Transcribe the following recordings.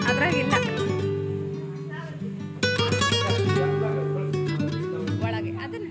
ಅದ್ರಾಗಿಲ್ಲ ಒಳಗೆ ಅದನ್ನ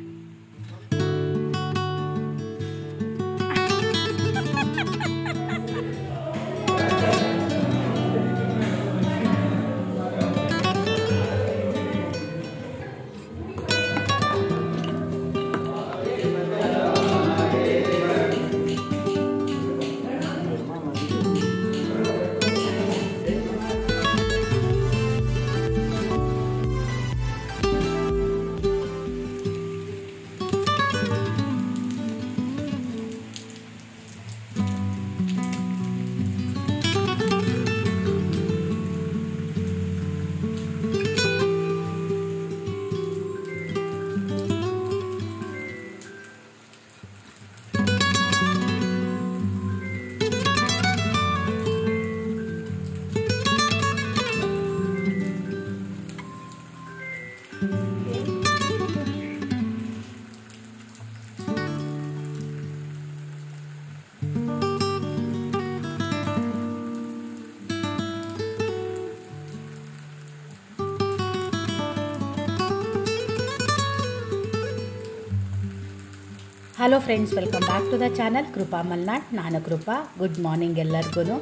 hello friends, welcome back to the channel Krupa Malnad. ನಾನು ಕೃಪಾ. ಗುಡ್ ಮಾರ್ನಿಂಗ್ ಎಲ್ಲರಿಗೂ.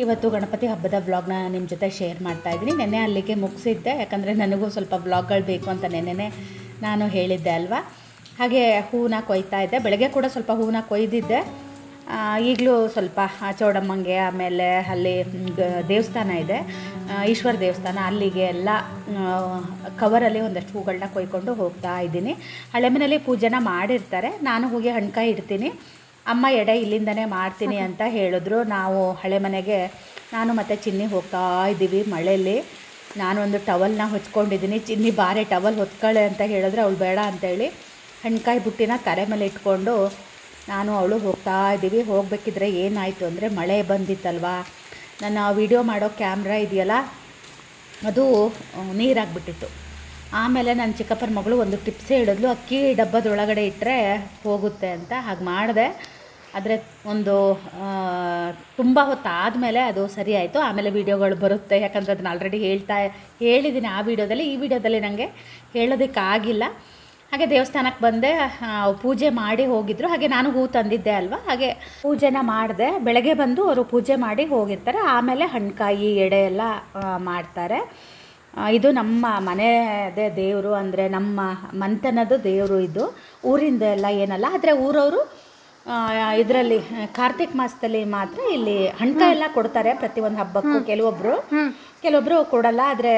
ಇವತ್ತು ಗಣಪತಿ ಹಬ್ಬದ ವ್ಲಾಗ್ನ ನಿಮ್ಮ ಜೊತೆ ಶೇರ್ ಮಾಡ್ತಾಯಿದ್ದೀನಿ. ನೆನ್ನೆ ಅಲ್ಲಿಗೆ ಮುಗಿಸಿದ್ದೆ, ಯಾಕಂದರೆ ನನಗೂ ಸ್ವಲ್ಪ ವ್ಲಾಗ್ಗಳು ಬೇಕು ಅಂತ ನೆನ್ನೆ ನಾನು ಹೇಳಿದ್ದೆ ಅಲ್ವಾ. ಹಾಗೆ ಹೂವನ್ನ ಕೊಯ್ತಾ ಇದ್ದೆ. ಬೆಳಗ್ಗೆ ಕೂಡ ಸ್ವಲ್ಪ ಹೂವನ್ನ ಕೊಯ್ದಿದ್ದೆ. ಈಗಲೂ ಸ್ವಲ್ಪ ಚೌಡಮ್ಮಂಗೆ, ಆಮೇಲೆ ಅಲ್ಲಿ ದೇವಸ್ಥಾನ ಇದೆ, ಈಶ್ವರ ದೇವಸ್ಥಾನ, ಅಲ್ಲಿಗೆ ಎಲ್ಲ ಕವರಲ್ಲಿ ಒಂದಷ್ಟು ಹೂಗಳನ್ನ ಕೊಯ್ಕೊಂಡು ಹೋಗ್ತಾ ಇದ್ದೀನಿ. ಹಳೆ ಮನೇಲಿ ಪೂಜೆನ ಮಾಡಿರ್ತಾರೆ. ನಾನು ಹೋಗಿ ಹಣ್ಕಾಯಿ ಇಡ್ತೀನಿ. ಅಮ್ಮ ಎಡೆ ಇಲ್ಲಿಂದನೇ ಮಾಡ್ತೀನಿ ಅಂತ ಹೇಳಿದ್ರು. ನಾವು ಹಳೆ ಮನೆಗೆ ನಾನು ಮತ್ತು ಚಿನ್ನಿ ಹೋಗ್ತಾ ಇದ್ದೀವಿ ಮಳೆಯಲ್ಲಿ. ನಾನು ಒಂದು ಟವಲ್ನ ಹೊಚ್ಕೊಂಡಿದ್ದೀನಿ. ಚಿನ್ನಿ ಬಾರೆ ಟವಲ್ ಹೊತ್ಕೊಳ್ಳೆ ಅಂತ ಹೇಳಿದ್ರೆ ಅವಳು ಬೇಡ ಅಂತೇಳಿ ಹಣ್ಕಾಯಿ ಬುಟ್ಟಿನ ತಲೆ ಮೇಲೆ ಇಟ್ಕೊಂಡು ನಾನು ಅವಳು ಹೋಗ್ತಾ ಇದ್ದೀವಿ. ಹೋಗಬೇಕಿದ್ರೆ ಏನಾಯಿತು ಅಂದರೆ ಮಳೆ ಬಂದಿತ್ತಲ್ವ, ನನ್ನ ವಿಡಿಯೋ ಮಾಡೋ ಕ್ಯಾಮ್ರಾ ಇದೆಯಲ್ಲ ಅದು ನೀರಾಗಿಬಿಟ್ಟಿತ್ತು. ಆಮೇಲೆ ನನ್ನ ಚಿಕ್ಕಪ್ಪನ ಮಗಳು ಒಂದು ಟಿಪ್ಸ್ ಹೇಳಿದ್ಲು, ಅಕ್ಕಿ ಡಬ್ಬದೊಳಗಡೆ ಇಟ್ಟರೆ ಹೋಗುತ್ತೆ ಅಂತ. ಹಾಗೆ ಮಾಡಿದೆ. ಆದರೆ ಒಂದು ತುಂಬ ಹೊತ್ತು ಆದಮೇಲೆ ಅದು ಸರಿ ಆಯಿತು. ಆಮೇಲೆ ವೀಡಿಯೋಗಳು ಬರುತ್ತೆ, ಯಾಕಂದರೆ ಅದನ್ನ ಆಲ್ರೆಡಿ ಹೇಳಿದ್ದೀನಿ ಆ ವಿಡಿಯೋದಲ್ಲಿ. ಈ ವಿಡಿಯೋದಲ್ಲಿ ನನಗೆ ಹೇಳೋದಕ್ಕಾಗಿಲ್ಲ. ಹಾಗೆ ದೇವಸ್ಥಾನಕ್ಕೆ ಬಂದೆ, ಪೂಜೆ ಮಾಡಿ ಹೋಗಿದ್ರು. ಹಾಗೆ ನಾನು ಹೂ ತಂದಿದ್ದೆ ಅಲ್ವಾ, ಹಾಗೆ ಪೂಜೆನ ಮಾಡಿದೆ. ಬೆಳಗ್ಗೆ ಬಂದು ಅವರು ಪೂಜೆ ಮಾಡಿ ಹೋಗಿರ್ತಾರೆ. ಆಮೇಲೆ ಹಣ್ಕಾಯಿ ಎಡೆ ಎಲ್ಲ ಮಾಡ್ತಾರೆ. ಇದು ನಮ್ಮ ಮನೆಯದೇ ದೇವರು, ಅಂದರೆ ನಮ್ಮ ಮಂತನದು ದೇವರು. ಇದು ಊರಿಂದ ಎಲ್ಲ ಏನಲ್ಲ. ಆದರೆ ಊರವರು ಇದರಲ್ಲಿ ಕಾರ್ತಿಕ್ ಮಾಸದಲ್ಲಿ ಮಾತ್ರ ಇಲ್ಲಿ ಹಣ್ಕಾಯಿ ಎಲ್ಲ ಕೊಡ್ತಾರೆ ಪ್ರತಿಯೊಂದು ಹಬ್ಬಕ್ಕೂ. ಕೆಲವೊಬ್ಬರು ಕೊಡಲ್ಲ. ಆದರೆ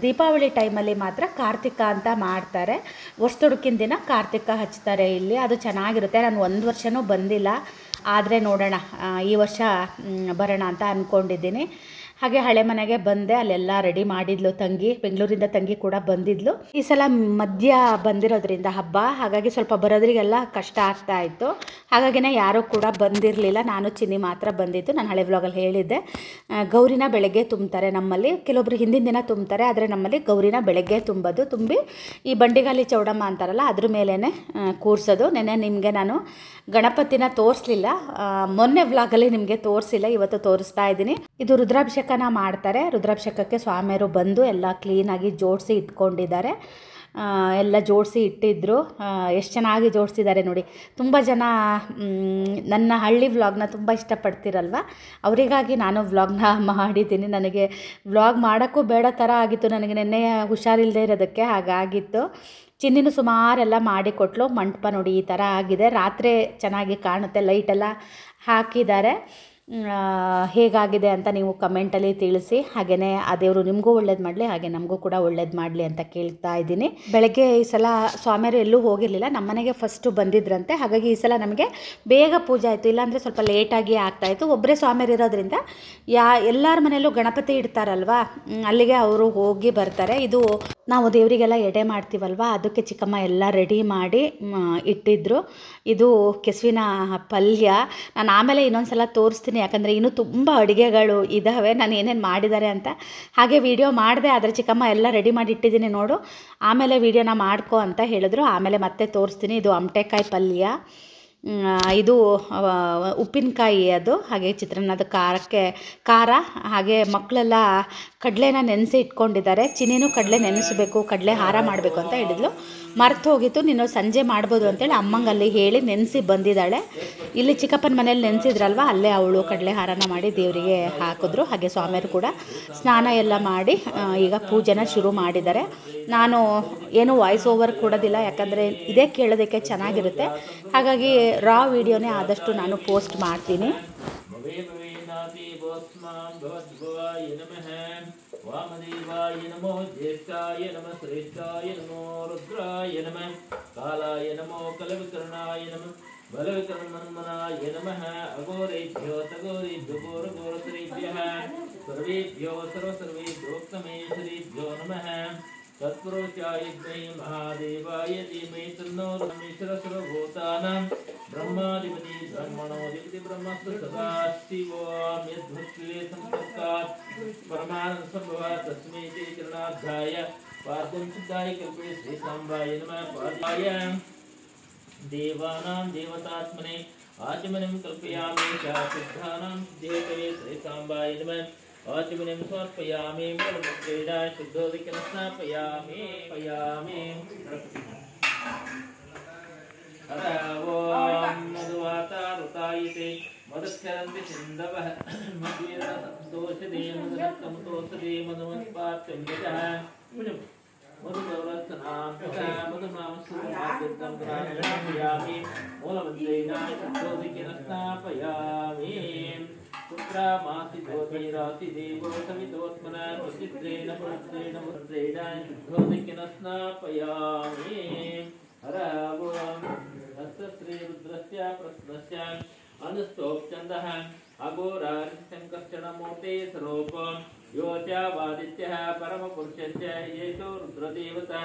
ದೀಪಾವಳಿ ಟೈಮಲ್ಲಿ ಮಾತ್ರ ಕಾರ್ತಿಕ ಅಂತ ಮಾಡ್ತಾರೆ. ವರ್ಷದೊಡಕಿನ ದಿನ ಕಾರ್ತಿಕ ಹಚ್ತಾರೆ ಇಲ್ಲಿ. ಅದು ಚೆನ್ನಾಗಿರುತ್ತೆ. ನಾನು ಒಂದು ವರ್ಷವೂ ಬಂದಿಲ್ಲ, ಆದರೆ ನೋಡೋಣ ಈ ವರ್ಷ ಬರೋಣ ಅಂತ ಅಂದ್ಕೊಂಡಿದ್ದೀನಿ. ಹಾಗೆ ಹಳೆ ಮನೆಗೆ ಬಂದೆ. ಅಲ್ಲೆಲ್ಲ ರೆಡಿ ಮಾಡಿದ್ಲು ತಂಗಿ, ಬೆಂಗಳೂರಿಂದ ತಂಗಿ ಕೂಡ ಬಂದಿದ್ಲು. ಈ ಸಲ ಮಧ್ಯ ಬಂದಿರೋದ್ರಿಂದ ಹಬ್ಬ, ಹಾಗಾಗಿ ಸ್ವಲ್ಪ ಬರೋದ್ರಿಗೆಲ್ಲ ಕಷ್ಟ ಆಗ್ತಾ ಇತ್ತು. ಹಾಗಾಗಿನೇ ಯಾರೂ ಕೂಡ ಬಂದಿರಲಿಲ್ಲ. ನಾನು ಚಿನ್ನಿ ಮಾತ್ರ ಬಂದಿದ್ದು. ನಾನು ಹಳೆ ವ್ಲಾಗಲ್ಲಿ ಹೇಳಿದ್ದೆ, ಗೌರಿನ ಬೆಳಗ್ಗೆ ತುಂಬ್ತಾರೆ ನಮ್ಮಲ್ಲಿ. ಕೆಲವೊಬ್ರು ಹಿಂದಿನ ದಿನ ತುಂಬ್ತಾರೆ, ಆದರೆ ನಮ್ಮಲ್ಲಿ ಗೌರಿನ ಬೆಳಗ್ಗೆ ತುಂಬಿ ಈ ಬಂಡಿಗಾಲಿ ಚೌಡಮ್ಮ ಅಂತಾರಲ್ಲ ಅದ್ರ ಮೇಲೇ ಕೂರಿಸೋದು. ನೆನ್ನೆ ನಿಮಗೆ ನಾನು ಗಣಪತಿನ ತೋರಿಸಲಿಲ್ಲ, ಮೊನ್ನೆ ವ್ಲಾಗಲ್ಲಿ ನಿಮಗೆ ತೋರಿಸಿಲ್ಲ, ಇವತ್ತು ತೋರಿಸ್ತಾ ಇದ್ದೀನಿ. ಇದು ರುದ್ರಾಭಿಷೇಕನ ಮಾಡ್ತಾರೆ. ರುದ್ರಾಭಿಷೇಕಕ್ಕೆ ಸ್ವಾಮಿಯರು ಬಂದು ಎಲ್ಲ ಕ್ಲೀನಾಗಿ ಜೋಡಿಸಿ ಇಟ್ಕೊಂಡಿದ್ದಾರೆ. ಎಲ್ಲ ಜೋಡಿಸಿ ಇಟ್ಟಿದ್ರು. ಎಷ್ಟು ಚೆನ್ನಾಗಿ ಜೋಡಿಸಿದ್ದಾರೆ ನೋಡಿ. ತುಂಬ ಜನ ನನ್ನ ಹಳ್ಳಿ ವ್ಲಾಗ್ನ ತುಂಬ ಇಷ್ಟಪಡ್ತಿರಲ್ವ, ಅವರಿಗಾಗಿ ನಾನು ವ್ಲಾಗ್ನ ಮಾಡಿದ್ದೀನಿ. ನನಗೆ ವ್ಲಾಗ್ ಮಾಡೋಕ್ಕೂ ಬೇಡ ಥರ ಆಗಿತ್ತು. ನನಗೆ ನೆನ್ನೆ ಹುಷಾರಿಲ್ಲದೆ ಇರೋದಕ್ಕೆ ಹಾಗಾಗಿತ್ತು. ಚಿನ್ನಿನೂ ಸುಮಾರೆಲ್ಲ ಮಾಡಿಕೊಟ್ಲು. ಮಂಟಪ ನೋಡಿ ಈ ಥರ ಆಗಿದೆ. ರಾತ್ರಿ ಚೆನ್ನಾಗಿ ಕಾಣುತ್ತೆ, ಲೈಟೆಲ್ಲ ಹಾಕಿದ್ದಾರೆ. ಹೇಗಾಗಿದೆ ಅಂತ ನೀವು ಕಮೆಂಟಲ್ಲಿ ತಿಳಿಸಿ. ಹಾಗೆಯೇ ಆ ದೇವರು ನಿಮಗೂ ಒಳ್ಳೇದು ಮಾಡಲಿ, ಹಾಗೆ ನಮಗೂ ಕೂಡ ಒಳ್ಳೇದು ಮಾಡಲಿ ಅಂತ ಕೇಳ್ತಾ ಇದ್ದೀನಿ. ಬೆಳಗ್ಗೆ ಈ ಸಲ ಸ್ವಾಮಿಯರು ಎಲ್ಲೂ ಹೋಗಿರಲಿಲ್ಲ, ನಮ್ಮನೆಗೆ ಫಸ್ಟು ಬಂದಿದ್ರಂತೆ. ಹಾಗಾಗಿ ಈ ಸಲ ನಮಗೆ ಬೇಗ ಪೂಜೆ ಆಯಿತು, ಇಲ್ಲಾಂದರೆ ಸ್ವಲ್ಪ ಲೇಟಾಗಿ ಆಗ್ತಾಯಿತ್ತು. ಒಬ್ಬರೇ ಸ್ವಾಮಿಯರು ಇರೋದ್ರಿಂದ ಎಲ್ಲರ ಮನೆಯಲ್ಲೂ ಗಣಪತಿ ಇಡ್ತಾರಲ್ವ, ಅಲ್ಲಿಗೆ ಅವರು ಹೋಗಿ ಬರ್ತಾರೆ. ಇದು ನಾವು ದೇವರಿಗೆಲ್ಲ ಎಡೆ ಮಾಡ್ತೀವಲ್ವ, ಅದಕ್ಕೆ ಚಿಕ್ಕಮ್ಮ ಎಲ್ಲ ರೆಡಿ ಮಾಡಿ ಇಟ್ಟಿದ್ರು. ಇದು ಕೆಸುವಿನ ಪಲ್ಯ. ನಾನು ಆಮೇಲೆ ಇನ್ನೊಂದು ಸಲ ತೋರಿಸ್ತೀನಿ, ಯಾಕಂದರೆ ಇನ್ನೂ ತುಂಬ ಅಡುಗೆಗಳು ಇದ್ದಾವೆ ನಾನು ಏನೇನು ಮಾಡಿದ್ದಾರೆ ಅಂತ. ಹಾಗೆ ವಿಡಿಯೋ ಮಾಡಿದೆ, ಆದರೆ ಚಿಕ್ಕಮ್ಮ ಎಲ್ಲ ರೆಡಿ ಮಾಡಿ ಇಟ್ಟಿದ್ದೀನಿ ನೋಡು, ಆಮೇಲೆ ವಿಡಿಯೋನ ಮಾಡ್ಕೊ ಅಂತ ಹೇಳಿದ್ರು. ಆಮೇಲೆ ಮತ್ತೆ ತೋರಿಸ್ತೀನಿ. ಇದು ಅಮಟೆಕಾಯಿ ಪಲ್ಯ, ಇದು ಉಪ್ಪಿನಕಾಯಿ, ಅದು ಹಾಗೆ ಚಿತ್ರಾನ್ನದ ಖಾರ. ಹಾಗೆ ಮಕ್ಕಳೆಲ್ಲ ಕಡಲೆನ ನೆನೆಸಿ ಇಟ್ಕೊಂಡಿದ್ದಾರೆ. ಚಿನ್ನಿನೂ ಕಡಲೆ ನೆನೆಸಬೇಕು, ಕಡಲೆ ಹಾರ ಮಾಡಬೇಕು ಅಂತ ಹೇಳಿದ್ಲು. ಮರ್ತು ಹೋಗಿತ್ತು, ನೀನು ಸಂಜೆ ಮಾಡ್ಬೋದು ಅಂತೇಳಿ ಅಮ್ಮಂಗಲ್ಲಿ ಹೇಳಿ ನೆನೆಸಿ ಬಂದಿದ್ದಾಳೆ. ಇಲ್ಲಿ ಚಿಕ್ಕಪ್ಪನ ಮನೇಲಿ ನೆನೆಸಿದ್ರಲ್ವ, ಅಲ್ಲೇ ಅವಳು ಕಡಲೆ ಹಾರನ ಮಾಡಿ ದೇವರಿಗೆ ಹಾಕಿದ್ರು. ಹಾಗೆ ಸ್ವಾಮಿಯರು ಕೂಡ ಸ್ನಾನ ಎಲ್ಲ ಮಾಡಿ ಈಗ ಪೂಜೆನ ಶುರು ಮಾಡಿದ್ದಾರೆ. ನಾನು ಏನು ವಾಯ್ಸ್ ಓವರ್ ಕೊಡೋದಿಲ್ಲ, ಯಾಕಂದರೆ ಇದೇ ಕೇಳೋದಕ್ಕೆ ಚೆನ್ನಾಗಿರುತ್ತೆ. ಹಾಗಾಗಿ ರಾ ವಿಡಿಯೋನೇ ಆದಷ್ಟು ನಾನು ಪೋಸ್ಟ್ ಮಾಡ್ತೀನಿ. ವಾಮದೇವಾಯ ನಮೋ ಜ್ಯೇಷ್ಠಾಯ ನಮಃ ಶ್ರೇಷ್ಠಾಯ ನಮೋ ರುದ್ರಾಯ ನಮಃ ಕಾಲಾಯ ನಮೋ ಕಲವಿಕರ್ಣಾಯ ನಮಃ ಬಲವಿಕರ್ಣಮನ್ಮನಾಯ ನಮಃ ಅಘೋರೇಭ್ಯೋ ತಘೋರೇಭ್ಯೋ ಘೋರಘೋರತರೇಭ್ಯಃ ಸರ್ವೇಭ್ಯೋ ಸರ್ವಸರ್ವೇಭ್ಯೋಕ್ತಮೇಶ್ವರೇಭ್ಯೋ ನಮಃ तत्पुरुषाय महादेवाय धीमहि तन्नो रामेश्वर सर्वभूतानां ब्रह्माधिपति ब्रह्मणोऽधिपति ब्रह्मस्तु सदा शिवोऽहं यद्भक्तिले संपर्कात् परमानंद संभवात् तस्मै ते चरणाध्याय पादं शुद्धाय कल्पे श्री सांबाय नमः पादाय देवानां देवतात्मने आचमनं कल्पयामि च शुद्धानां देवते श्री सांबाय नमः आचमनं समर्पयामि मूलमुद्रेण शुद्धोदकेन स्नापयामि पयामि अतः मधुवातारुतायते मदक्षरन्ति सिन्धवः मद्वीरसन्तोषदे मदनक्तमुतोषदे मधुमत्पात्यं यजः मधुगौरत्नां पिता मधुमांसुमादितं ग्राह्यामि मूलमुद्रेण शुद्धोदकेन स्नापयामि पुत्रामासि ज्योतिरासि देवो सवितोत्मना प्रचित्रेण पवित्रेण मुद्रेण शुद्धोदकेन स्नापयामि हरवं हस्तश्री रुद्रस्य प्रश्नस्य अनुष्टोपचन्दः अघोरारिशङ्कर्षणमूर्ते स्वरूपं यो च वादित्यः परमपुरुषस्य येषो रुद्रदेवता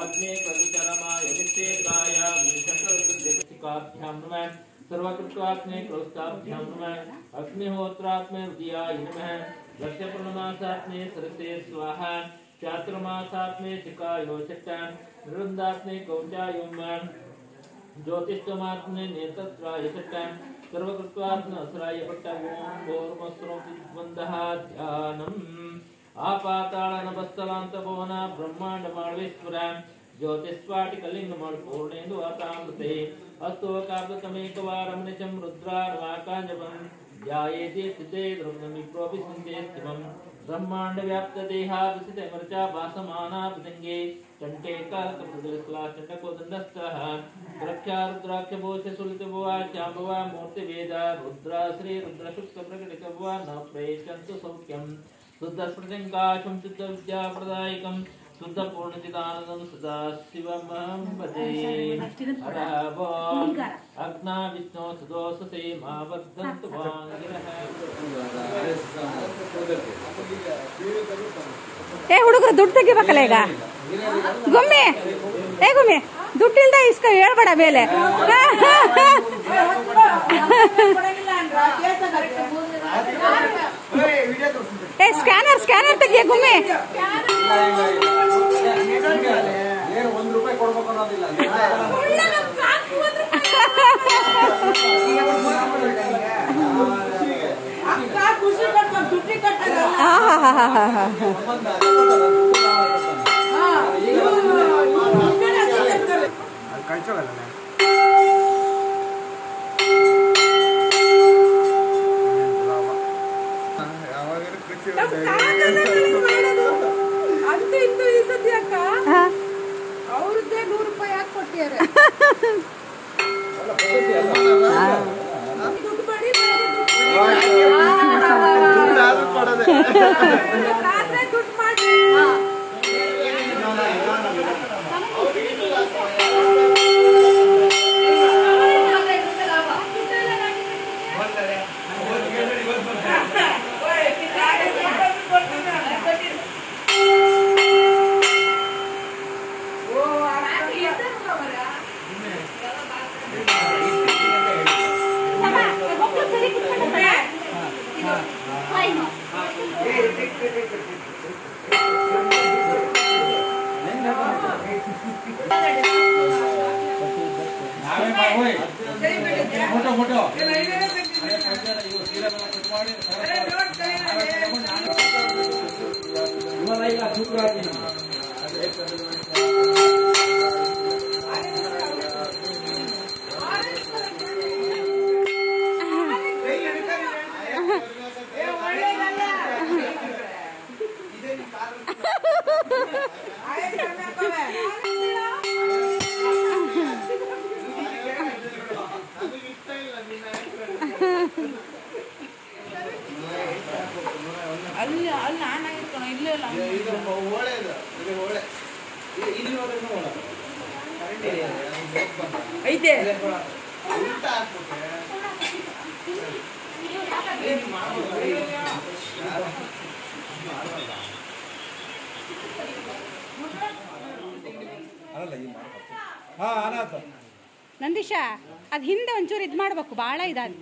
अग्ने प्रविचरमाय नित्येकाय विशकरुद्रशिखाभ्यां नमः सर्वकृत्वात्मे क्रोस्ताभ्यां नमः अग्निहोत्रात्मे हृदयाय नमः दक्षपूर्णमासात्मे सरसे स्वाहा चातुर्मासात्मे शिखायो शक्तां वृन्दात्मे कौचायों ज्योतिष्ठमात्मे नेत्रत्राय शक्तां सर्वकृत्वात्म असराय पट्टं भोर्मस्रोतिद्वन्दः ध्यानम् आपाताळनभस्थलान्तभुवन ब्रह्माण्डमाळवेश्वरां ज्योतिस्फाटिकलिङ्गमपूर्णेन्दु वातामृते अस्तोकाब्दतमेकवारं निचं रुद्रार्वाकाञ्जपं ध्यायेति स्थिते द्रव्यमिप्रोऽभिसन्देस्तिमं ब्रह्माण्डव्याप्तदेहाविसितमर्चा भासमाना पतङ्गे चण्टे कालकप्रदलश्लाचण्डकोदण्डस्थः रक्षा रुद्राक्षभूषसुलितभुवा चाम्बवा मूर्तिवेदा रुद्रा श्रीरुद्रशुक्लप्रकटितभुवा न प्रेषन्तु सौख्यं शुद्धस्फटिकाशं शुद्धविद्याप्रदायकं शुद्धपूर्णचिदानन्दं सदा शिवमहं भजे हरवं अग्ना विष्णो सुदोषसे मा वर्धन्तु वाङ्गिरः ಏ ಹುಡುಗರು ದುಡ್ಡು ತೆಗಿಬೇಕಲ್ಲ ಈಗ ಗುಮ್ಮಿ ಏ ಗುಮ್ಮಿ ದುಡ್ಡಿಲ್ದ ಇಸ್ಕ ಹೇಳ್ಬೇಡ ಮೇಲೆ ಏ ಸ್ಕ್ಯಾನರ್ ತೆಗಿಯ ಗುಮ್ಮಿ ಅವ್ರದ್ದೇ 100 ರೂಪಾಯಿ ಯಾಕೆ ಕೊಟ್ಟಿದ್ದಾರೆ? ದುಡ್ಡು ಮಾಡಿ ದುಡ್ಡು ಮಾಡಿ ಅಲ್ಲಿ ನಾನು ಆಗಿರ್ಕೋಣ ಇಲ್ಲೇ ಇಲ್ಲ ಐತೆ ನಂದೀಶ ಅದ್ ಹಿಂದೆ ಒಂಚೂರು ಇದ್ ಮಾಡ್ಬೇಕು ಬಾಳ ಇದಾದ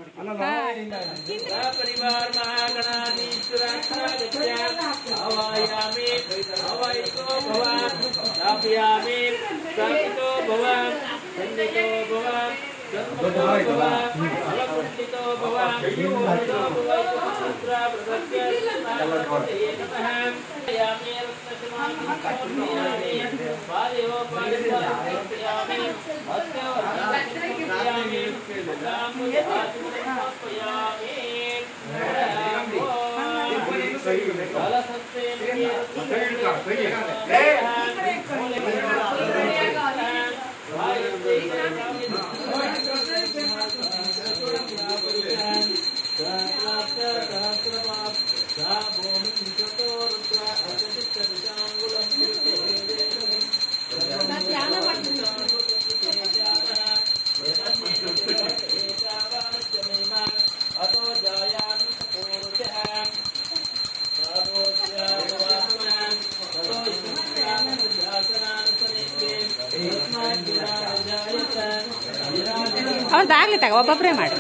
ಅವ್ರದ್ದಾಗ್ಲಿ ತಗ ಒಬ್ಬೊಬ್ಬರೇ ಮಾಡಿ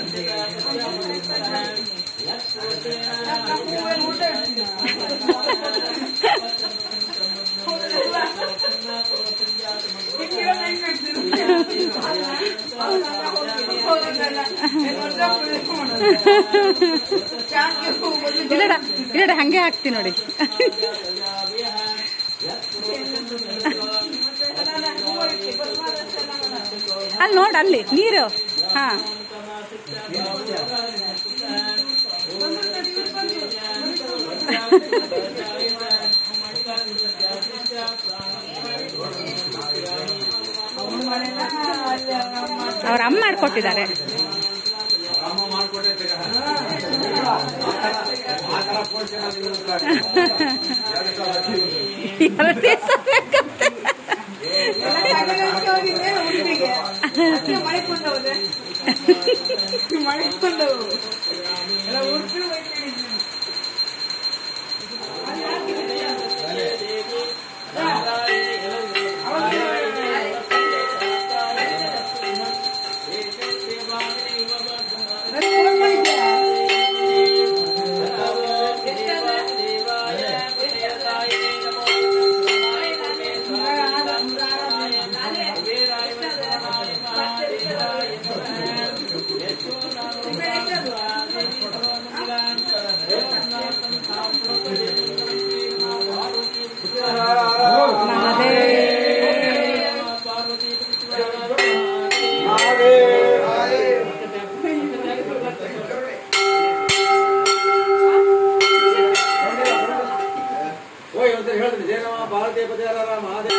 ಇಲ್ಲ ಹಂಗೆ ಹಾಕ್ತೀನಿ ನೋಡಿ ಅಲ್ಲಿ ನೋಡ ಅಲ್ಲಿ ನೀರು ಹಾ ಅವ್ರ ಅಮ್ಮ ಮಾಡ್ಕೊಟ್ಟಿದ್ದಾರೆ ಹೇಳ್ತೀನಿ ಜಯ ನಮ ಭಾರತೀಯ ಪತಿಯಾರ ಮಹಾದೇವ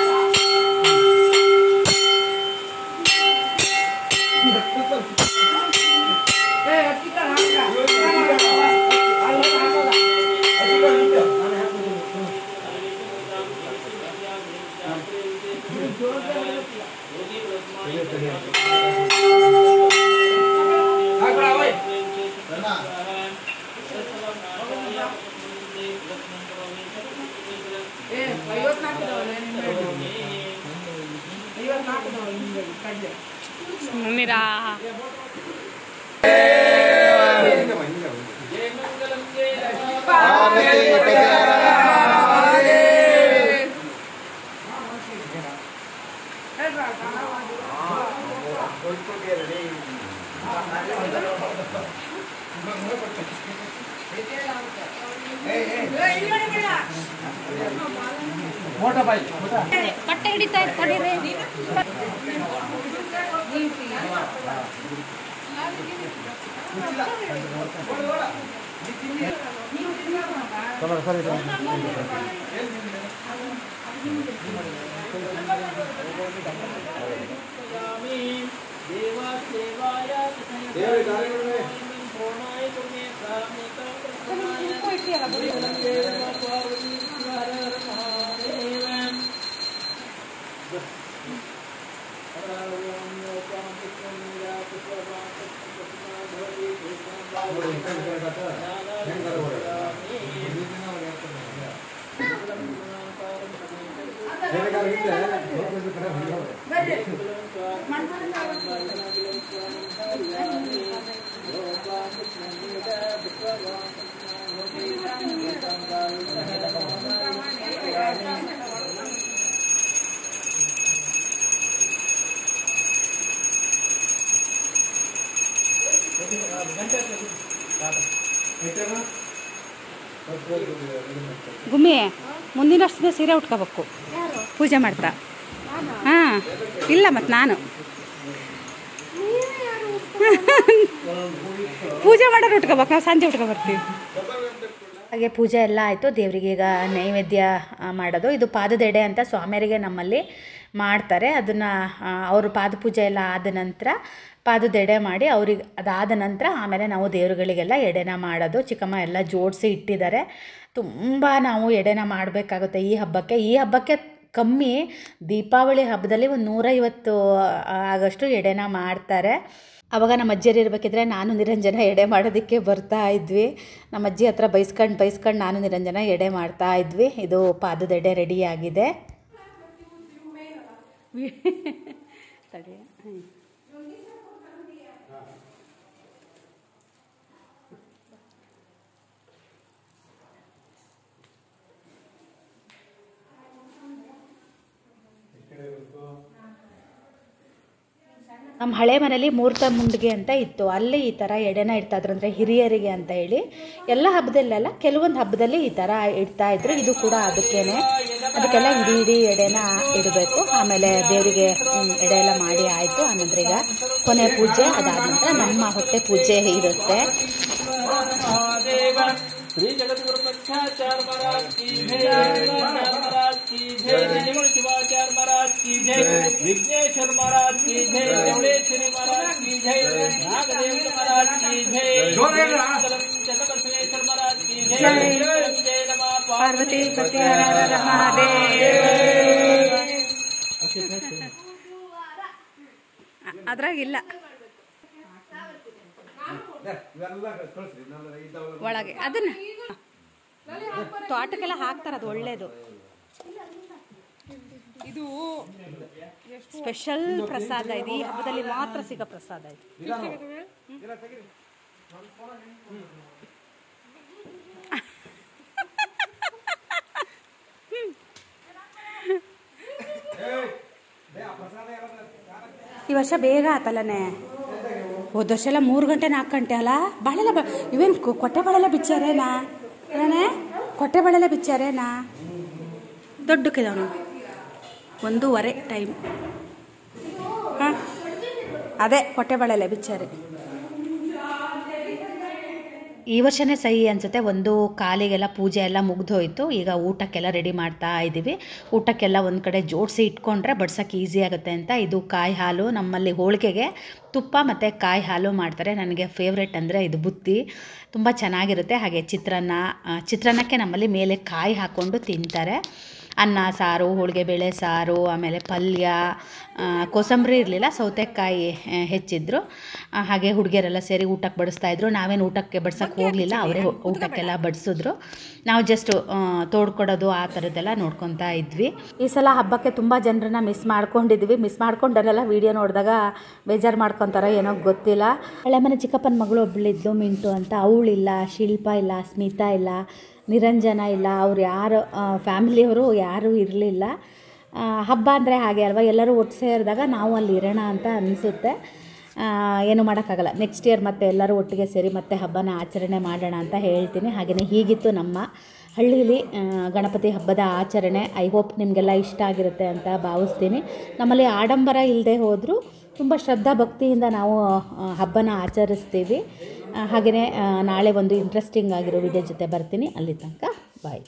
ಮಮ್ಮಿರಾ ಬಟ್ಟೆ ಹಿಡಿತಾ ಇಟ್ಕೊಂಡಿರಿ. ಗುಮ್ಮಿ ಮುಂದಿನ ವರ್ಷದ ಸೀರೆ ಉಟ್ಕೋಬೇಕು ಪೂಜೆ ಮಾಡ್ತಾ. ಹಾಂ ಇಲ್ಲ ಮತ್ತು ನಾನು ಪೂಜೆ ಮಾಡೋರು ಉಟ್ಕೋಬೇಕು, ನಾವು ಸಂಜೆ ಉಟ್ಕೊಬರ್ತೀವಿ. ಹಾಗೆ ಪೂಜೆ ಎಲ್ಲ ಆಯಿತು. ದೇವರಿಗೆ ಈಗ ನೈವೇದ್ಯ ಮಾಡೋದು. ಇದು ಪಾದದೆಡೆ ಅಂತ ಸ್ವಾಮಿಯರಿಗೆ ನಮ್ಮಲ್ಲಿ ಮಾಡ್ತಾರೆ. ಅದನ್ನು ಅವರು ಪಾದ ಪೂಜೆ ಎಲ್ಲ ಆದ ನಂತರ ಪಾದದೆಡೆ ಮಾಡಿ ಅವ್ರಿಗೆ ಅದಾದ ನಂತರ ಆಮೇಲೆ ನಾವು ದೇವರುಗಳಿಗೆಲ್ಲ ಎಡೆನ ಮಾಡೋದು. ಚಿಕ್ಕಮ್ಮ ಎಲ್ಲ ಜೋಡಿಸಿ ಇಟ್ಟಿದ್ದಾರೆ. ತುಂಬ ನಾವು ಎಡೆನ ಮಾಡಬೇಕಾಗುತ್ತೆ ಈ ಹಬ್ಬಕ್ಕೆ ಕಮ್ಮಿ. ದೀಪಾವಳಿ ಹಬ್ಬದಲ್ಲಿ ಒಂದು 150 ಆಗಷ್ಟು ಎಡೆನ ಮಾಡ್ತಾರೆ. ಆವಾಗ ನಮ್ಮ ಅಜ್ಜಿಯರು ಇರಬೇಕಿದ್ರೆ ನಾನು ನಿರಂಜನ ಎಡೆ ಮಾಡೋದಕ್ಕೆ ಬರ್ತಾ ಇದ್ವಿ. ನಮ್ಮ ಅಜ್ಜಿ ಹತ್ರ ಬೈಸ್ಕೊಂಡು ನಾನು ನಿರಂಜನ ಎಡೆ ಮಾಡ್ತಾ ಇದ್ವಿ. ಇದು ಪಾದದ ಎಡೆ ರೆಡಿಯಾಗಿದೆ. ನಮ್ಮ ಹಳೆ ಮನೇಲಿ ಮುಹೂರ್ತ ಮುಂಡಿಗೆ ಅಂತ ಇತ್ತು. ಅಲ್ಲಿ ಈ ಥರ ಎಡೆನ ಇಡ್ತಾಯಿದ್ರು, ಅಂದರೆ ಹಿರಿಯರಿಗೆ ಅಂತ ಹೇಳಿ. ಎಲ್ಲ ಹಬ್ಬದಲ್ಲೆಲ್ಲ ಕೆಲವೊಂದು ಹಬ್ಬದಲ್ಲಿ ಈ ಥರ ಇಡ್ತಾಯಿದ್ರು. ಇದು ಕೂಡ ಅದಕ್ಕೆಲ್ಲ ಇಡೀ ಎಡೆನ ಇಡಬೇಕು. ಆಮೇಲೆ ದೇವರಿಗೆ ಎಡೆ ಎಲ್ಲ ಮಾಡಿ ಆಯಿತು. ಆನಂತರ ಈಗ ಕೊನೆ ಪೂಜೆ, ಅದಾದ ನಂತರ ನಮ್ಮ ಹೊಟ್ಟೆ ಪೂಜೆ ಇರುತ್ತೆ. श्री जगतगुरु पक्षाचार्य महाराज की जय, महाराज की जय, शिवाचार्य महाराज की जय, विघ्नेश्वर महाराज की जय, चौड़ेश्वरी महाराज की जय, नागदेव महाराज की जय, चंद्रबसवेश्वर महाराज की जय, जय नमः पार्वती पति हर हर महादेव. ಅದ್ರಾಗಿಲ್ಲ ಒಳಗೆ ಅದನ್ನ ತೋಟಕ್ಕೆಲ್ಲ ಹಾಕ್ತಾರೆ, ಅದು ಒಳ್ಳೇದು. ಇದು ಸ್ಪೆಷಲ್ ಪ್ರಸಾದ, ಇದು ಈ ಹಬ್ಬದಲ್ಲಿ ಮಾತ್ರ ಸಿಗೋ ಪ್ರಸಾದ ಇದು. ಈ ವರ್ಷ ಬೇಗ ಆತಲ್ಲನೆ. ಹೋದ ವರ್ಷ ಎಲ್ಲ 3 ಗಂಟೆ 4 ಗಂಟೆ ಅಲ್ಲ. ಬಾಳೆಲ್ಲ ಇವೇನು ಕೊಟ್ಟೆ ಬಾಳೆಲ್ಲ ಬಿಚ್ಚಾರೇನಾ? ಏನೇ ಕೊಟ್ಟೆ ಬಾಳೆಲ್ಲ ಬಿಚ್ಚಾರೇನಾ? ದೊಡ್ಡ ಕಿದವನು 1:15 ಟೈಮ್. ಹಾಂ ಅದೇ ಕೊಟ್ಟೆ ಬಾಳೆಲ್ಲ ಬಿಚ್ಚಾರೆ. ಈ ವರ್ಷನೇ ಸಹಿ ಅನಿಸುತ್ತೆ. 1:15 ಪೂಜೆ ಎಲ್ಲ ಮುಗಿದೋಯ್ತು. ಈಗ ಊಟಕ್ಕೆಲ್ಲ ರೆಡಿ ಮಾಡ್ತಾ ಇದ್ದೀವಿ. ಊಟಕ್ಕೆಲ್ಲ ಒಂದು ಕಡೆ ಜೋಡಿಸಿ ಇಟ್ಕೊಂಡ್ರೆ ಬಡ್ಸೋಕ್ಕೆ ಈಸಿ ಆಗುತ್ತೆ ಅಂತ. ಇದು ಕಾಯಿ ಹಾಲು, ನಮ್ಮಲ್ಲಿ ಹೋಳಿಗೆಗೆ ತುಪ್ಪ ಮತ್ತು ಕಾಯಿ ಹಾಲು ಮಾಡ್ತಾರೆ. ನನಗೆ ಫೇವ್ರೆಟ್ ಅಂದರೆ ಇದು ಬುತ್ತಿ, ತುಂಬ ಚೆನ್ನಾಗಿರುತ್ತೆ. ಹಾಗೆ ಚಿತ್ರಾನ್ನಕ್ಕೆ ನಮ್ಮಲ್ಲಿ ಮೇಲೆ ಕಾಯಿ ಹಾಕ್ಕೊಂಡು ತಿಂತಾರೆ. ಅನ್ನ ಸಾರು, ಹೋಳಿಗೆ ಬೇಳೆ ಸಾರು, ಆಮೇಲೆ ಪಲ್ಯ, ಕೋಸಂಬರಿ ಇರಲಿಲ್ಲ, ಸೌತೆಕಾಯಿ ಹೆಚ್ಚಿದ್ರು. ಹಾಗೆ ಹುಡುಗಿಯರೆಲ್ಲ ಸೇರಿ ಊಟಕ್ಕೆ ಬಡಿಸ್ತಾಯಿದ್ರು. ನಾವೇನು ಊಟಕ್ಕೆ ಬಡ್ಸೋಕ್ಕೆ ಹೋಗಲಿಲ್ಲ, ಅವರೇ ಊಟಕ್ಕೆಲ್ಲ ಬಡಿಸಿದ್ರು. ನಾವು ಜಸ್ಟ್ ತೋಡ್ಕೊಡೋದು ಆ ಥರದ್ದೆಲ್ಲ ನೋಡ್ಕೊತಾ ಇದ್ವಿ. ಈ ಸಲ ಹಬ್ಬಕ್ಕೆ ತುಂಬ ಜನರನ್ನ ಮಿಸ್ ಮಾಡ್ಕೊಂಡಿದ್ವಿ. ಮಿಸ್ ಮಾಡ್ಕೊಂಡರೆಲ್ಲ ವೀಡಿಯೋ ನೋಡಿದಾಗ ಬೇಜಾರು ಮಾಡ್ಕೊತಾರೋ ಏನೋ ಗೊತ್ತಿಲ್ಲ. ಹಳೆ ಮನೆ ಚಿಕ್ಕಪ್ಪನ ಮಗಳು ಒಬ್ಬಳಿದ್ಲು, ಮಿಂಟು ಅಂತ. ಅವಳಿಲ್ಲ, ಶಿಲ್ಪ ಇಲ್ಲ, ಸ್ಮಿತಾ ಇಲ್ಲ, ನಿರಂಜನ ಇಲ್ಲ. ಅವ್ರು ಯಾರು ಫ್ಯಾಮಿಲಿಯವರು ಯಾರೂ ಇರಲಿಲ್ಲ. ಹಬ್ಬ ಅಂದರೆ ಹಾಗೆ ಅಲ್ವಾ, ಎಲ್ಲರೂ ಒಟ್ಟು ಸೇರಿದಾಗ ನಾವು ಅಲ್ಲಿ ಇರೋಣ ಅಂತ ಅನಿಸುತ್ತೆ. ಏನು ಮಾಡೋಕ್ಕಾಗಲ್ಲ. ನೆಕ್ಸ್ಟ್ ಇಯರ್ ಮತ್ತೆ ಎಲ್ಲರೂ ಒಟ್ಟಿಗೆ ಸೇರಿ ಮತ್ತೆ ಹಬ್ಬನ ಆಚರಣೆ ಮಾಡೋಣ ಅಂತ ಹೇಳ್ತೀನಿ. ಹಾಗೆಯೇ ಹೀಗಿತ್ತು ನಮ್ಮ ಹಳ್ಳೀಲಿ ಗಣಪತಿ ಹಬ್ಬದ ಆಚರಣೆ. ಐ ಹೋಪ್ ನಿಮಗೆಲ್ಲ ಇಷ್ಟ ಆಗಿರುತ್ತೆ ಅಂತ ಭಾವಿಸ್ತೀನಿ. ನಮ್ಮಲ್ಲಿ ಆಡಂಬರ ಇಲ್ಲದೆ ಹೋದರೂ ತುಂಬ ಶ್ರದ್ಧಾ ಭಕ್ತಿಯಿಂದ ನಾವು ಹಬ್ಬನ ಆಚರಿಸ್ತೀವಿ. ಹಾಗೆಯೇ ನಾಳೆ ಒಂದು ಇಂಟ್ರೆಸ್ಟಿಂಗ್ ಆಗಿರೋ ವಿಡಿಯೋ ಜೊತೆ ಬರ್ತೀನಿ. ಅಲ್ಲಿ ತನಕ ಬಾಯ್.